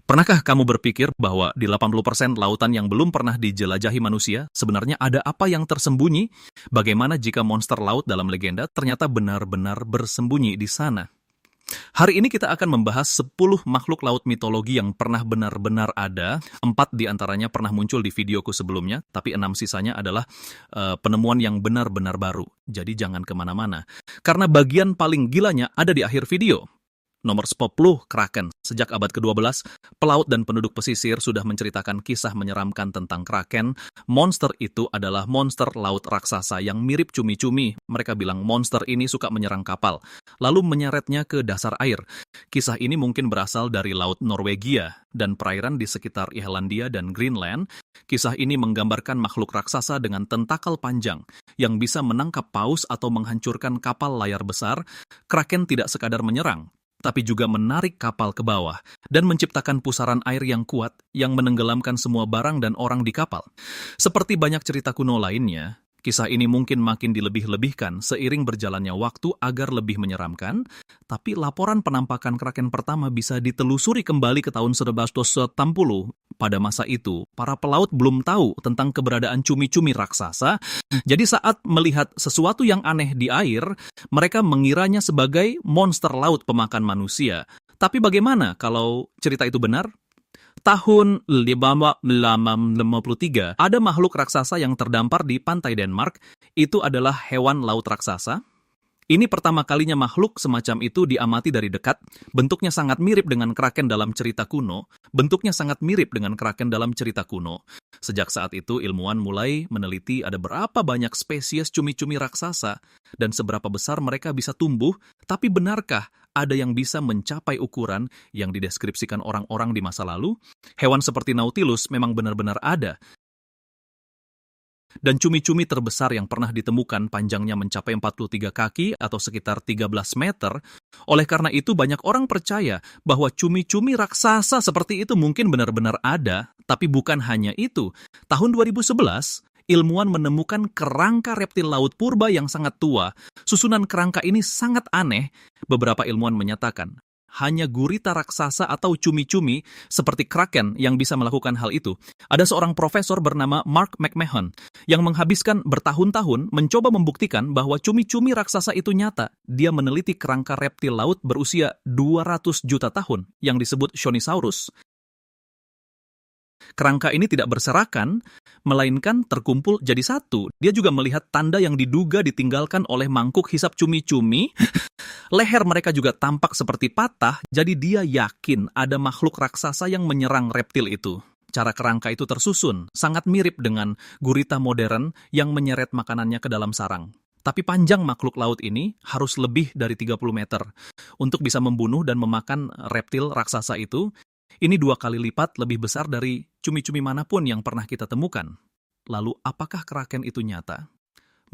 Pernahkah kamu berpikir bahwa di 80% lautan yang belum pernah dijelajahi manusia, sebenarnya ada apa yang tersembunyi? Bagaimana jika monster laut dalam legenda ternyata benar-benar bersembunyi di sana? Hari ini kita akan membahas 10 makhluk laut mitologi yang pernah benar-benar ada. 4 diantaranya pernah muncul di videoku sebelumnya, tapi 6 sisanya adalah penemuan yang benar-benar baru. Jadi jangan kemana-mana. Karena bagian paling gilanya ada di akhir video. Nomor 10, Kraken. Sejak abad ke-12, pelaut dan penduduk pesisir sudah menceritakan kisah menyeramkan tentang Kraken. Monster itu adalah monster laut raksasa yang mirip cumi-cumi. Mereka bilang monster ini suka menyerang kapal, lalu menyeretnya ke dasar air. Kisah ini mungkin berasal dari Laut Norwegia dan perairan di sekitar Irlandia dan Greenland. Kisah ini menggambarkan makhluk raksasa dengan tentakel panjang yang bisa menangkap paus atau menghancurkan kapal layar besar. Kraken tidak sekadar menyerang, tapi juga menarik kapal ke bawah dan menciptakan pusaran air yang kuat yang menenggelamkan semua barang dan orang di kapal. Seperti banyak cerita kuno lainnya, kisah ini mungkin makin dilebih-lebihkan seiring berjalannya waktu agar lebih menyeramkan, tapi laporan penampakan Kraken pertama bisa ditelusuri kembali ke tahun 1970. Pada masa itu, para pelaut belum tahu tentang keberadaan cumi-cumi raksasa. Jadi saat melihat sesuatu yang aneh di air, mereka mengiranya sebagai monster laut pemakan manusia. Tapi bagaimana kalau cerita itu benar? Tahun 1553, ada makhluk raksasa yang terdampar di pantai Denmark. Itu adalah hewan laut raksasa. Ini pertama kalinya makhluk semacam itu diamati dari dekat. Bentuknya sangat mirip dengan Kraken dalam cerita kuno. Sejak saat itu, ilmuwan mulai meneliti ada berapa banyak spesies cumi-cumi raksasa dan seberapa besar mereka bisa tumbuh. Tapi benarkah ada yang bisa mencapai ukuran yang dideskripsikan orang-orang di masa lalu? Hewan seperti Nautilus memang benar-benar ada. Dan cumi-cumi terbesar yang pernah ditemukan panjangnya mencapai 43 kaki atau sekitar 13 meter. Oleh karena itu banyak orang percaya bahwa cumi-cumi raksasa seperti itu mungkin benar-benar ada. Tapi bukan hanya itu. Tahun 2011, ilmuwan menemukan kerangka reptil laut purba yang sangat tua. Susunan kerangka ini sangat aneh. Beberapa ilmuwan menyatakan hanya gurita raksasa atau cumi-cumi seperti Kraken yang bisa melakukan hal itu. Ada seorang profesor bernama Mark McMahon yang menghabiskan bertahun-tahun mencoba membuktikan bahwa cumi-cumi raksasa itu nyata. Dia meneliti kerangka reptil laut berusia 200 juta tahun yang disebut Shonisaurus. Kerangka ini tidak berserakan, melainkan terkumpul jadi satu. Dia juga melihat tanda yang diduga ditinggalkan oleh mangkuk hisap cumi-cumi. Leher mereka juga tampak seperti patah, jadi dia yakin ada makhluk raksasa yang menyerang reptil itu. Cara kerangka itu tersusun, sangat mirip dengan gurita modern yang menyeret makanannya ke dalam sarang. Tapi panjang makhluk laut ini harus lebih dari 30 meter. Untuk bisa membunuh dan memakan reptil raksasa itu, ini 2 kali lipat lebih besar dari cumi-cumi manapun yang pernah kita temukan. Lalu, apakah Kraken itu nyata?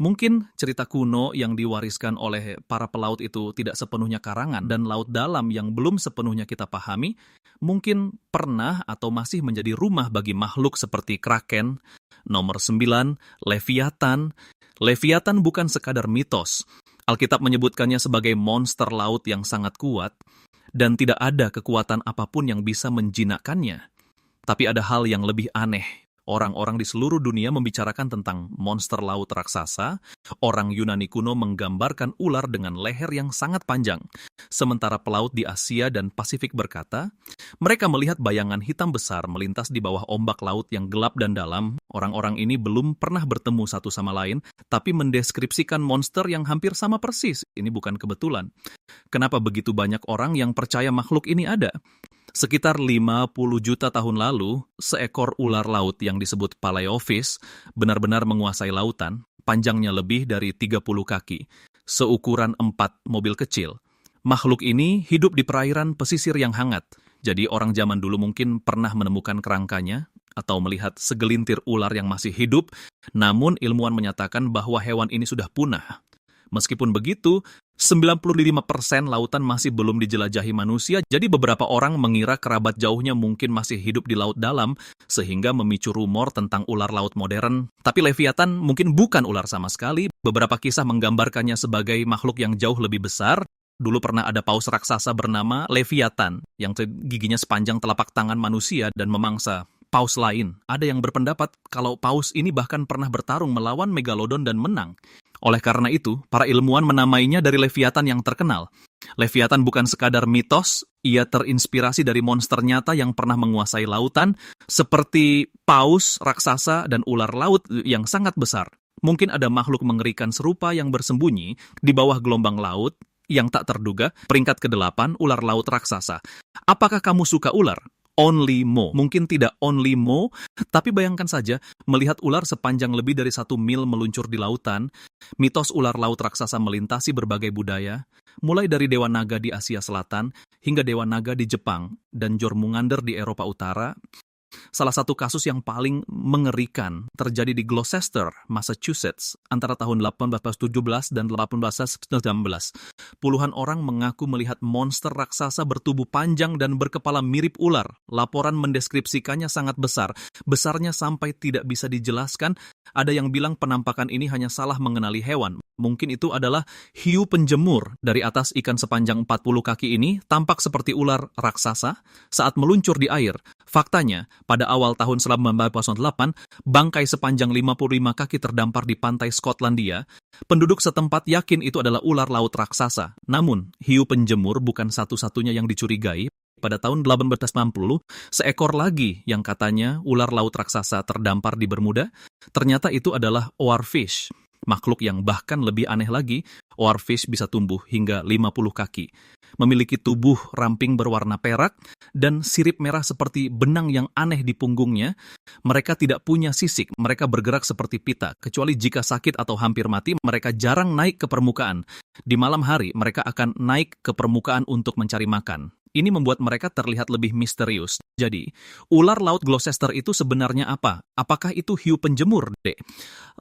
Mungkin cerita kuno yang diwariskan oleh para pelaut itu tidak sepenuhnya karangan dan laut dalam yang belum sepenuhnya kita pahami, mungkin pernah atau masih menjadi rumah bagi makhluk seperti Kraken. Nomor 9, Leviathan. Leviathan bukan sekadar mitos. Alkitab menyebutkannya sebagai monster laut yang sangat kuat, dan tidak ada kekuatan apapun yang bisa menjinakkannya. Tapi ada hal yang lebih aneh. Orang-orang di seluruh dunia membicarakan tentang monster laut raksasa. Orang Yunani kuno menggambarkan ular dengan leher yang sangat panjang. Sementara pelaut di Asia dan Pasifik berkata, mereka melihat bayangan hitam besar melintas di bawah ombak laut yang gelap dan dalam. Orang-orang ini belum pernah bertemu satu sama lain, tapi mendeskripsikan monster yang hampir sama persis. Ini bukan kebetulan. Kenapa begitu banyak orang yang percaya makhluk ini ada? Sekitar 50 juta tahun lalu, seekor ular laut yang disebut Paleophis benar-benar menguasai lautan, panjangnya lebih dari 30 kaki, seukuran 4 mobil kecil. Makhluk ini hidup di perairan pesisir yang hangat, jadi orang zaman dulu mungkin pernah menemukan kerangkanya atau melihat segelintir ular yang masih hidup, namun ilmuwan menyatakan bahwa hewan ini sudah punah. Meskipun begitu, 95% lautan masih belum dijelajahi manusia, jadi beberapa orang mengira kerabat jauhnya mungkin masih hidup di laut dalam, sehingga memicu rumor tentang ular laut modern. Tapi Leviathan mungkin bukan ular sama sekali, beberapa kisah menggambarkannya sebagai makhluk yang jauh lebih besar. Dulu pernah ada paus raksasa bernama Leviathan yang giginya sepanjang telapak tangan manusia dan memangsa paus lain. Ada yang berpendapat kalau paus ini bahkan pernah bertarung melawan Megalodon dan menang. Oleh karena itu, para ilmuwan menamainya dari Leviathan yang terkenal. Leviathan bukan sekadar mitos, ia terinspirasi dari monster nyata yang pernah menguasai lautan, seperti paus, raksasa, dan ular laut yang sangat besar. Mungkin ada makhluk mengerikan serupa yang bersembunyi di bawah gelombang laut yang tak terduga. Peringkat ke-8, ular laut raksasa. Apakah kamu suka ular? Only Mo. Mungkin tidak only Mo, tapi bayangkan saja melihat ular sepanjang lebih dari 1 mil meluncur di lautan. Mitos ular laut raksasa melintasi berbagai budaya, mulai dari Dewa Naga di Asia Selatan hingga Dewa Naga di Jepang dan Jormungandr di Eropa Utara. Salah satu kasus yang paling mengerikan terjadi di Gloucester, Massachusetts, antara tahun 1817 dan 1819. Puluhan orang mengaku melihat monster raksasa bertubuh panjang dan berkepala mirip ular. Laporan mendeskripsikannya sangat besar, besarnya sampai tidak bisa dijelaskan. Ada yang bilang penampakan ini hanya salah mengenali hewan. Mungkin itu adalah hiu penjemur. Dari atas ikan sepanjang 40 kaki ini tampak seperti ular raksasa saat meluncur di air. Faktanya, pada awal tahun 1908, bangkai sepanjang 55 kaki terdampar di pantai Skotlandia. Penduduk setempat yakin itu adalah ular laut raksasa. Namun, hiu penjemur bukan satu-satunya yang dicurigai. Pada tahun 1860, seekor lagi yang katanya ular laut raksasa terdampar di Bermuda. Ternyata itu adalah oarfish. Makhluk yang bahkan lebih aneh lagi, oarfish bisa tumbuh hingga 50 kaki. Memiliki tubuh ramping berwarna perak dan sirip merah seperti benang yang aneh di punggungnya. Mereka tidak punya sisik, mereka bergerak seperti pita. Kecuali jika sakit atau hampir mati, mereka jarang naik ke permukaan. Di malam hari, mereka akan naik ke permukaan untuk mencari makan. Ini membuat mereka terlihat lebih misterius. Jadi, ular laut Gloucester itu sebenarnya apa? Apakah itu hiu penjemur, Dek?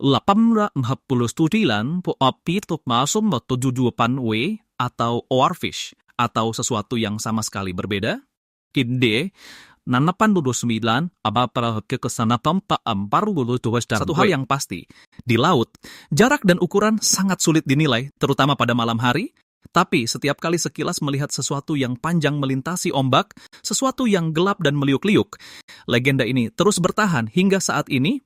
849 po api tuk masum 78W atau oarfish atau sesuatu yang sama sekali berbeda? Kinde, 89 apa kekesanapam Satu hal yang pasti, di laut, jarak dan ukuran sangat sulit dinilai, terutama pada malam hari. Tapi setiap kali sekilas melihat sesuatu yang panjang melintasi ombak, sesuatu yang gelap dan meliuk-liuk. Legenda ini terus bertahan hingga saat ini.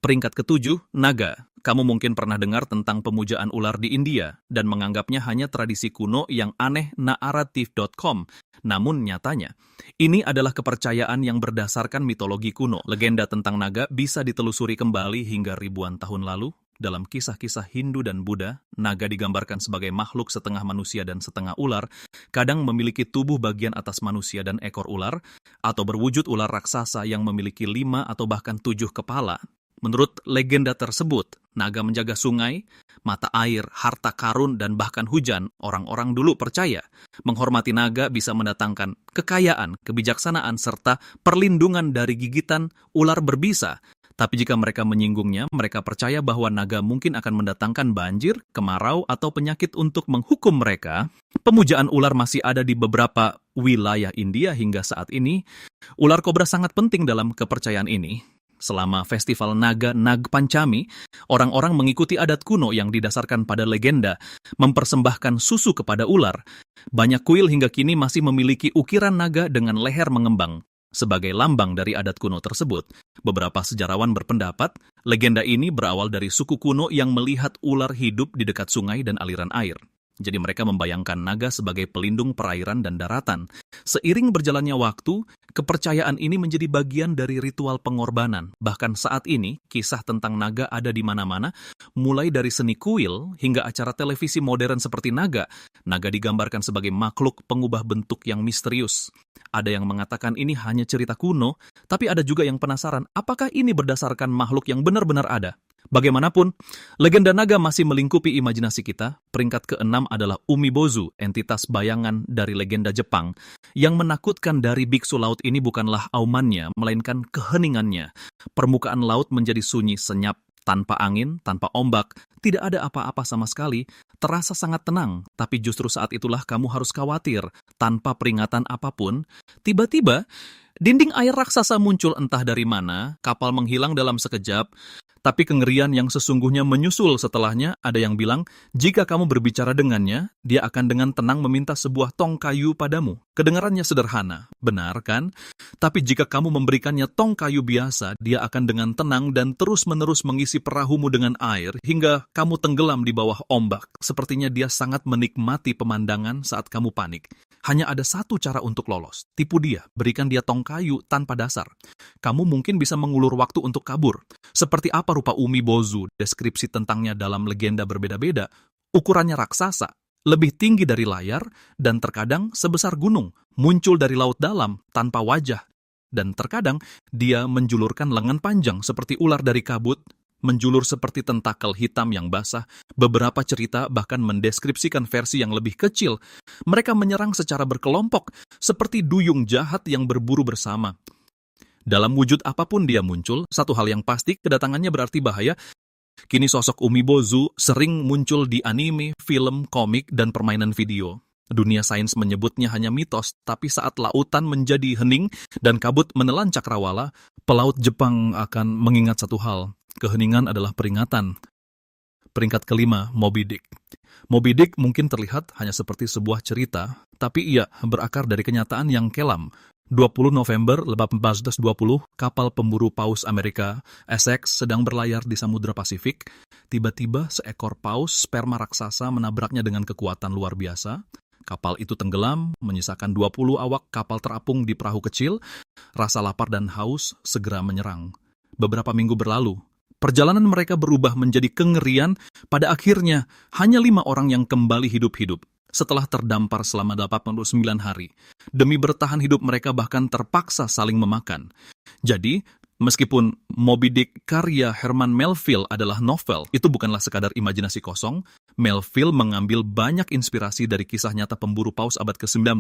Peringkat ke-7, naga. Kamu mungkin pernah dengar tentang pemujaan ular di India dan menganggapnya hanya tradisi kuno yang aneh naratif.com. Namun nyatanya, ini adalah kepercayaan yang berdasarkan mitologi kuno. Legenda tentang naga bisa ditelusuri kembali hingga ribuan tahun lalu. Dalam kisah-kisah Hindu dan Buddha, naga digambarkan sebagai makhluk setengah manusia dan setengah ular, kadang memiliki tubuh bagian atas manusia dan ekor ular, atau berwujud ular raksasa yang memiliki 5 atau bahkan 7 kepala. Menurut legenda tersebut, naga menjaga sungai, mata air, harta karun, dan bahkan hujan. Orang-orang dulu percaya menghormati naga bisa mendatangkan kekayaan, kebijaksanaan, serta perlindungan dari gigitan ular berbisa. Tapi jika mereka menyinggungnya, mereka percaya bahwa naga mungkin akan mendatangkan banjir, kemarau, atau penyakit untuk menghukum mereka. Pemujaan ular masih ada di beberapa wilayah India hingga saat ini. Ular kobra sangat penting dalam kepercayaan ini. Selama festival naga Nag Panchami, orang-orang mengikuti adat kuno yang didasarkan pada legenda, mempersembahkan susu kepada ular. Banyak kuil hingga kini masih memiliki ukiran naga dengan leher mengembang. Sebagai lambang dari adat kuno tersebut, beberapa sejarawan berpendapat, legenda ini berawal dari suku kuno yang melihat ular hidup di dekat sungai dan aliran air. Jadi mereka membayangkan naga sebagai pelindung perairan dan daratan. Seiring berjalannya waktu, kepercayaan ini menjadi bagian dari ritual pengorbanan. Bahkan saat ini, kisah tentang naga ada di mana-mana, mulai dari seni kuil hingga acara televisi modern seperti naga. Naga digambarkan sebagai makhluk pengubah bentuk yang misterius. Ada yang mengatakan ini hanya cerita kuno, tapi ada juga yang penasaran, apakah ini berdasarkan makhluk yang benar-benar ada? Bagaimanapun, legenda naga masih melingkupi imajinasi kita. Peringkat ke-6 adalah Umibozu, entitas bayangan dari legenda Jepang. Yang menakutkan dari biksu laut ini bukanlah aumannya, melainkan keheningannya. Permukaan laut menjadi sunyi senyap, tanpa angin, tanpa ombak, tidak ada apa-apa sama sekali, terasa sangat tenang. Tapi justru saat itulah kamu harus khawatir, tanpa peringatan apapun. Tiba-tiba, dinding air raksasa muncul entah dari mana, kapal menghilang dalam sekejap, Tapi kengerian yang sesungguhnya menyusul setelahnya. Ada yang bilang, jika kamu berbicara dengannya, dia akan dengan tenang meminta sebuah tong kayu padamu. Kedengarannya sederhana, benar kan? Tapi jika kamu memberikannya tong kayu biasa, dia akan dengan tenang dan terus-menerus mengisi perahumu dengan air, hingga kamu tenggelam di bawah ombak. Sepertinya dia sangat menikmati pemandangan saat kamu panik. Hanya ada satu cara untuk lolos, tipu dia, berikan dia tong kayu tanpa dasar. Kamu mungkin bisa mengulur waktu untuk kabur. Seperti apa rupa Umibozu, deskripsi tentangnya dalam legenda berbeda-beda. Ukurannya raksasa, lebih tinggi dari layar, dan terkadang sebesar gunung, muncul dari laut dalam, tanpa wajah. Dan terkadang dia menjulurkan lengan panjang seperti ular dari kabut, menjulur seperti tentakel hitam yang basah. Beberapa cerita bahkan mendeskripsikan versi yang lebih kecil. Mereka menyerang secara berkelompok, seperti duyung jahat yang berburu bersama. Dalam wujud apapun dia muncul, satu hal yang pasti, kedatangannya berarti bahaya. Kini sosok Umibozu sering muncul di anime, film, komik, dan permainan video. Dunia sains menyebutnya hanya mitos, tapi saat lautan menjadi hening dan kabut menelan cakrawala, pelaut Jepang akan mengingat satu hal. Keheningan adalah peringatan. Peringkat kelima, Moby Dick. Moby Dick mungkin terlihat hanya seperti sebuah cerita, tapi ia berakar dari kenyataan yang kelam. 20 November 1820, kapal pemburu paus Amerika, Essex, sedang berlayar di Samudra Pasifik. Tiba-tiba seekor paus sperma raksasa menabraknya dengan kekuatan luar biasa. Kapal itu tenggelam, menyisakan 20 awak kapal terapung di perahu kecil. Rasa lapar dan haus segera menyerang. Beberapa minggu berlalu, perjalanan mereka berubah menjadi kengerian. Pada akhirnya, hanya 5 orang yang kembali hidup-hidup setelah terdampar selama 89 hari. Demi bertahan hidup mereka bahkan terpaksa saling memakan. Jadi, meskipun Moby Dick karya Herman Melville adalah novel, itu bukanlah sekadar imajinasi kosong. Melville mengambil banyak inspirasi dari kisah nyata pemburu paus abad ke-19.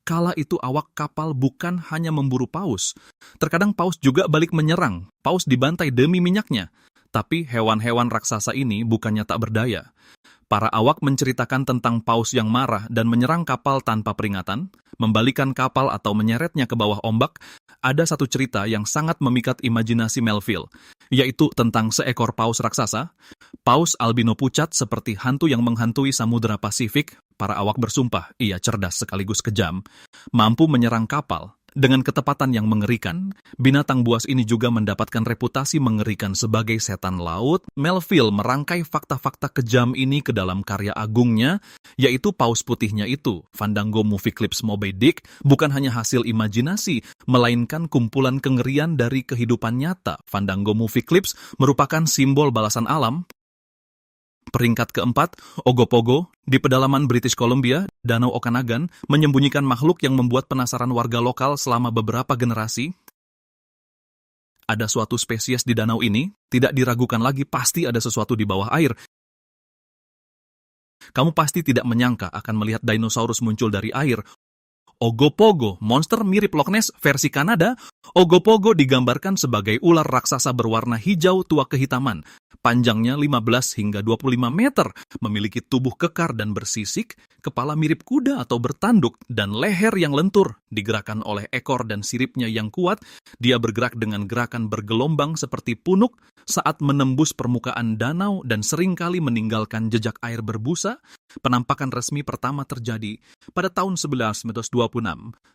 Kala itu awak kapal bukan hanya memburu paus. Terkadang paus juga balik menyerang. Paus dibantai demi minyaknya. Tapi hewan-hewan raksasa ini bukannya tak berdaya. Para awak menceritakan tentang paus yang marah dan menyerang kapal tanpa peringatan, membalikan kapal atau menyeretnya ke bawah ombak. Ada satu cerita yang sangat memikat imajinasi Melville, yaitu tentang seekor paus raksasa. Paus albino pucat seperti hantu yang menghantui Samudra Pasifik. Para awak bersumpah, ia cerdas sekaligus kejam, mampu menyerang kapal. Dengan ketepatan yang mengerikan, binatang buas ini juga mendapatkan reputasi mengerikan sebagai setan laut. Melville merangkai fakta-fakta kejam ini ke dalam karya agungnya, yaitu Paus Putihnya itu. Fandango Movie Clips Moby Dick bukan hanya hasil imajinasi, melainkan kumpulan kengerian dari kehidupan nyata. Fandango Movie Clips merupakan simbol balasan alam. Peringkat keempat, Ogopogo. Di pedalaman British Columbia, Danau Okanagan menyembunyikan makhluk yang membuat penasaran warga lokal selama beberapa generasi. Ada suatu spesies di danau ini, tidak diragukan lagi pasti ada sesuatu di bawah air. Kamu pasti tidak menyangka akan melihat dinosaurus muncul dari air. Ogopogo, monster mirip Loch Ness versi Kanada. Ogopogo digambarkan sebagai ular raksasa berwarna hijau tua kehitaman. Panjangnya 15 hingga 25 meter, memiliki tubuh kekar dan bersisik, kepala mirip kuda atau bertanduk, dan leher yang lentur, digerakkan oleh ekor dan siripnya yang kuat. Dia bergerak dengan gerakan bergelombang seperti punuk saat menembus permukaan danau dan seringkali meninggalkan jejak air berbusa. Penampakan resmi pertama terjadi pada tahun 1926,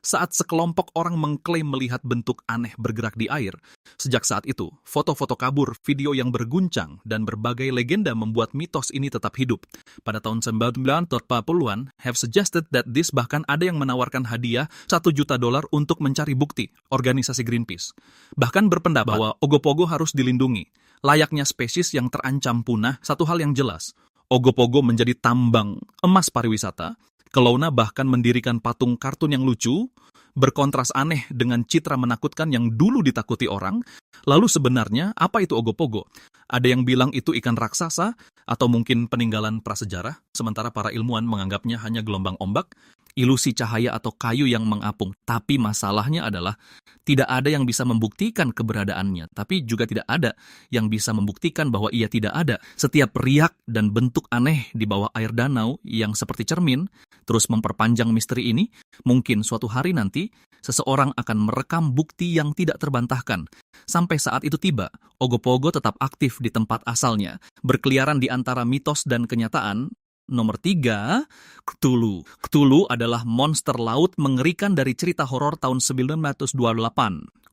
saat sekelompok orang mengklaim melihat bentuk aneh bergerak di air. Sejak saat itu, foto-foto kabur, video yang berguncang, dan berbagai legenda membuat mitos ini tetap hidup. Pada tahun 1940-an, have suggested that this, bahkan ada yang menawarkan hadiah $1 juta untuk mencari bukti. Organisasi Greenpeace bahkan berpendapat bahwa Ogopogo harus dilindungi. Layaknya spesies yang terancam punah, satu hal yang jelas, Ogopogo menjadi tambang emas pariwisata. Kelowna bahkan mendirikan patung kartun yang lucu, berkontras aneh dengan citra menakutkan yang dulu ditakuti orang. Lalu sebenarnya apa itu Ogopogo? Ada yang bilang itu ikan raksasa atau mungkin peninggalan prasejarah, sementara para ilmuwan menganggapnya hanya gelombang ombak, ilusi cahaya atau kayu yang mengapung. Tapi masalahnya adalah Tidak ada yang bisa membuktikan keberadaannya, tapi juga tidak ada yang bisa membuktikan bahwa ia tidak ada. Setiap riak dan bentuk aneh di bawah air danau yang seperti cermin terus memperpanjang misteri ini. Mungkin suatu hari nanti seseorang akan merekam bukti yang tidak terbantahkan. Sampai saat itu tiba, Ogopogo tetap aktif di tempat asalnya, berkeliaran di antara mitos dan kenyataan. Nomor 3, Cthulhu. Cthulhu adalah monster laut mengerikan dari cerita horor tahun 1928.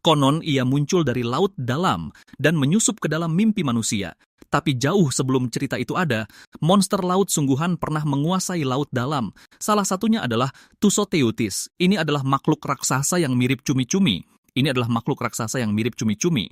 Konon ia muncul dari laut dalam dan menyusup ke dalam mimpi manusia. Tapi jauh sebelum cerita itu ada, monster laut sungguhan pernah menguasai laut dalam. Salah satunya adalah Tusoteutis. Ini adalah makhluk raksasa yang mirip cumi-cumi. Ini adalah makhluk raksasa yang mirip cumi-cumi.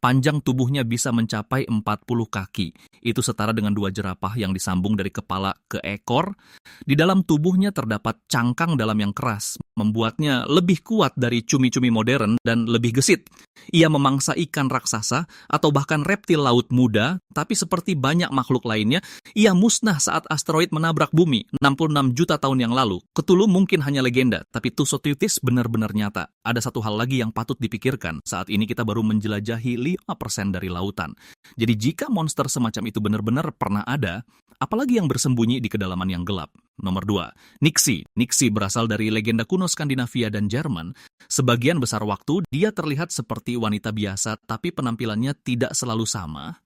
Panjang tubuhnya bisa mencapai 40 kaki. Itu setara dengan 2 jerapah yang disambung dari kepala ke ekor. Di dalam tubuhnya terdapat cangkang dalam yang keras, membuatnya lebih kuat dari cumi-cumi modern dan lebih gesit. Ia memangsa ikan raksasa atau bahkan reptil laut muda, tapi seperti banyak makhluk lainnya, ia musnah saat asteroid menabrak bumi 66 juta tahun yang lalu. Cthulhu mungkin hanya legenda, tapi Tusoteutis benar-benar nyata. Ada satu hal lagi yang patut dipikirkan. Saat ini kita baru menjelajahi 5% dari lautan. Jadi jika monster semacam itu benar-benar pernah ada, apalagi yang bersembunyi di kedalaman yang gelap? Nomor 2, Nixie. Nixie berasal dari legenda kuno Skandinavia dan Jerman. Sebagian besar waktu dia terlihat seperti wanita biasa, tapi penampilannya tidak selalu sama.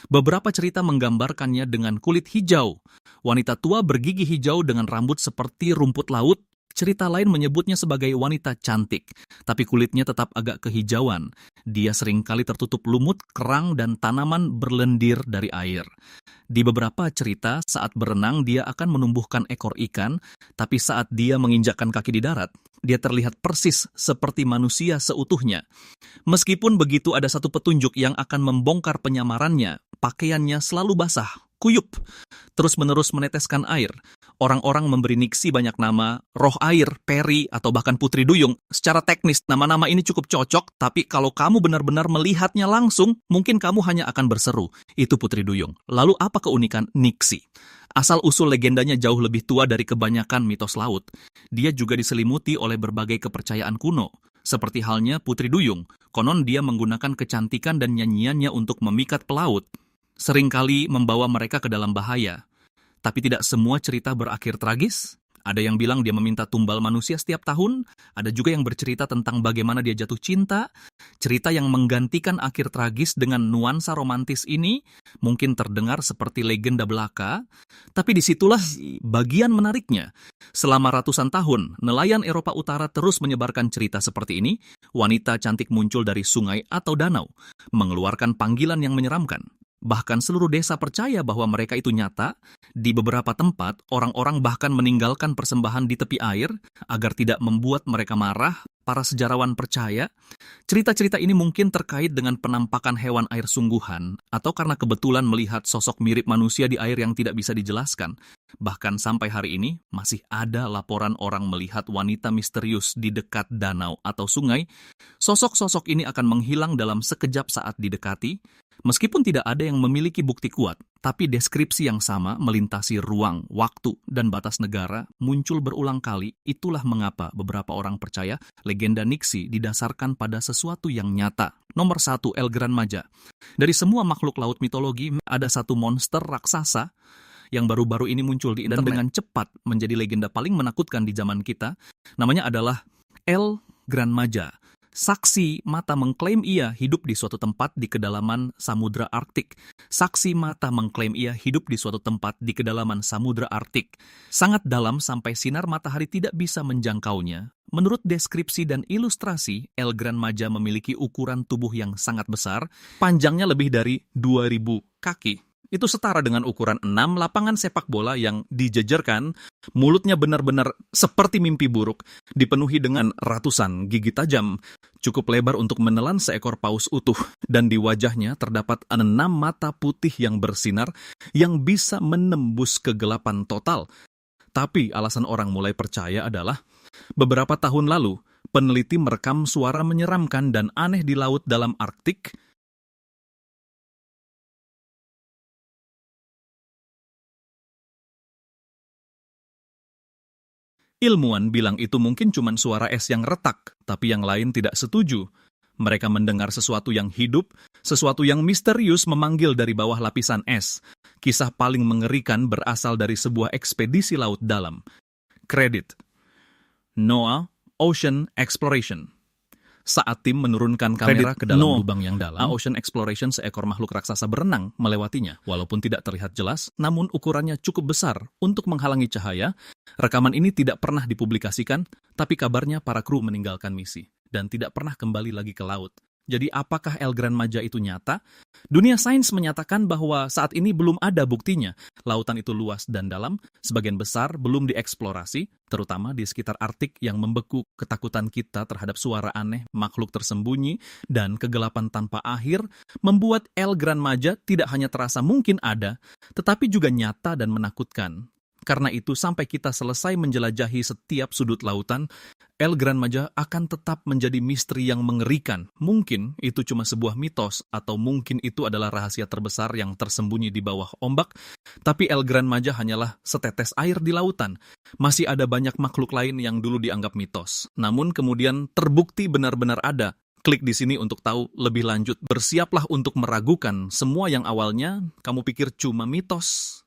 Beberapa cerita menggambarkannya dengan kulit hijau. Wanita tua bergigi hijau dengan rambut seperti rumput laut. Cerita lain menyebutnya sebagai wanita cantik, tapi kulitnya tetap agak kehijauan. Dia seringkali tertutup lumut, kerang, dan tanaman berlendir dari air. Di beberapa cerita, saat berenang dia akan menumbuhkan ekor ikan, tapi saat dia menginjakkan kaki di darat, dia terlihat persis seperti manusia seutuhnya. Meskipun begitu, ada satu petunjuk yang akan membongkar penyamarannya. Pakaiannya selalu basah, kuyup, terus-menerus meneteskan air. Orang-orang memberi Nixie banyak nama, roh air, peri, atau bahkan putri duyung. Secara teknis, nama-nama ini cukup cocok, tapi kalau kamu benar-benar melihatnya langsung, mungkin kamu hanya akan berseru, itu putri duyung. Lalu apa keunikan Nixie? Asal-usul legendanya jauh lebih tua dari kebanyakan mitos laut. Dia juga diselimuti oleh berbagai kepercayaan kuno. Seperti halnya putri duyung, konon dia menggunakan kecantikan dan nyanyiannya untuk memikat pelaut. Seringkali membawa mereka ke dalam bahaya. Tapi tidak semua cerita berakhir tragis. Ada yang bilang dia meminta tumbal manusia setiap tahun. Ada juga yang bercerita tentang bagaimana dia jatuh cinta. Cerita yang menggantikan akhir tragis dengan nuansa romantis ini mungkin terdengar seperti legenda belaka. Tapi disitulah bagian menariknya. Selama ratusan tahun, nelayan Eropa Utara terus menyebarkan cerita seperti ini. Wanita cantik muncul dari sungai atau danau, mengeluarkan panggilan yang menyeramkan. Bahkan seluruh desa percaya bahwa mereka itu nyata. Di beberapa tempat, orang-orang bahkan meninggalkan persembahan di tepi air agar tidak membuat mereka marah. Para sejarawan percaya, cerita-cerita ini mungkin terkait dengan penampakan hewan air sungguhan atau karena kebetulan melihat sosok mirip manusia di air yang tidak bisa dijelaskan. Bahkan sampai hari ini, masih ada laporan orang melihat wanita misterius di dekat danau atau sungai. Sosok-sosok ini akan menghilang dalam sekejap saat didekati. Meskipun tidak ada yang memiliki bukti kuat, tapi deskripsi yang sama melintasi ruang, waktu, dan batas negara muncul berulang kali. Itulah mengapa beberapa orang percaya legenda Nixie didasarkan pada sesuatu yang nyata. Nomor 1, El Gran Maja. Dari semua makhluk laut mitologi, ada satu monster raksasa yang baru-baru ini muncul di internet dan dengan cepat menjadi legenda paling menakutkan di zaman kita. Namanya adalah El Gran Maja. Saksi mata mengklaim ia hidup di suatu tempat di kedalaman Samudra Arktik. Saksi mata mengklaim ia hidup di suatu tempat di kedalaman Samudra Arktik. Sangat dalam sampai sinar matahari tidak bisa menjangkaunya. Menurut deskripsi dan ilustrasi, El Gran Maja memiliki ukuran tubuh yang sangat besar, panjangnya lebih dari 2000 kaki. Itu setara dengan ukuran 6 lapangan sepak bola yang dijejerkan, mulutnya benar-benar seperti mimpi buruk, dipenuhi dengan ratusan gigi tajam, cukup lebar untuk menelan seekor paus utuh, dan di wajahnya terdapat 6 mata putih yang bersinar yang bisa menembus kegelapan total. Tapi alasan orang mulai percaya adalah, beberapa tahun lalu, peneliti merekam suara menyeramkan dan aneh di laut dalam Arktik. Ilmuwan bilang itu mungkin cuma suara es yang retak, tapi yang lain tidak setuju. Mereka mendengar sesuatu yang hidup, sesuatu yang misterius memanggil dari bawah lapisan es. Kisah paling mengerikan berasal dari sebuah ekspedisi laut dalam. Kredit: NOAA Ocean Exploration. Saat tim menurunkan kamera ke dalam lubang yang dalam, Ocean Exploration seekor makhluk raksasa berenang melewatinya. Walaupun tidak terlihat jelas, namun ukurannya cukup besar untuk menghalangi cahaya. Rekaman ini tidak pernah dipublikasikan, tapi kabarnya para kru meninggalkan misi dan tidak pernah kembali lagi ke laut. Jadi apakah El Gran Maja itu nyata? Dunia sains menyatakan bahwa saat ini belum ada buktinya. Lautan itu luas dan dalam, sebagian besar belum dieksplorasi, terutama di sekitar Arktik yang membeku ketakutan kita terhadap suara aneh, makhluk tersembunyi, dan kegelapan tanpa akhir, membuat El Gran Maja tidak hanya terasa mungkin ada, tetapi juga nyata dan menakutkan. Karena itu, sampai kita selesai menjelajahi setiap sudut lautan, El Gran Maja akan tetap menjadi misteri yang mengerikan. Mungkin itu cuma sebuah mitos, atau mungkin itu adalah rahasia terbesar yang tersembunyi di bawah ombak, tapi El Gran Maja hanyalah setetes air di lautan. Masih ada banyak makhluk lain yang dulu dianggap mitos, namun kemudian terbukti benar-benar ada. Klik di sini untuk tahu lebih lanjut. Bersiaplah untuk meragukan semua yang awalnya kamu pikir cuma mitos.